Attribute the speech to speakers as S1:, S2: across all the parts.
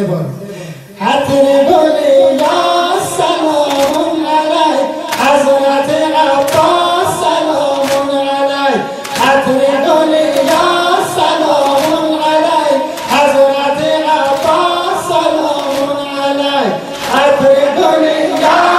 S1: بار عطر گل یا سلام علیک حضرت عباس سلام علیک عطر گل یا سلام علیک حضرت عباس سلام علیک عطر گل یا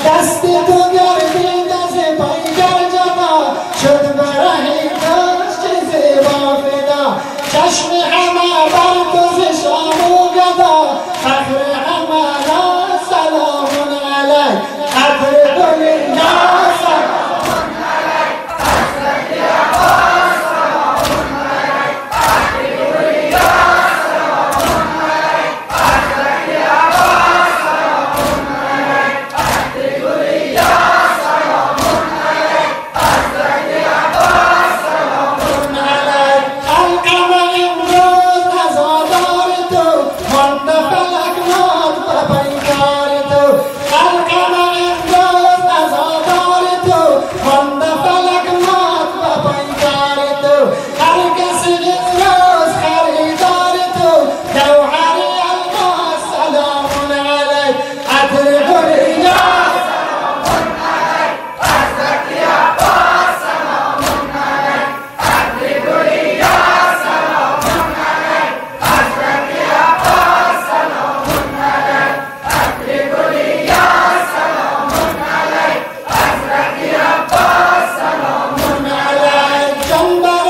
S1: دست تو گردید از پیکر جدا شد برهی داشت که زیبا فدا چشم همه بر تو ز شام و گدا فخر همه را سلام علیک عطر گل یا سلام علیک حضرت عباس سلام علیک عطر گل یا سلام علیک حضرت عباس سلام علیک سلام علیک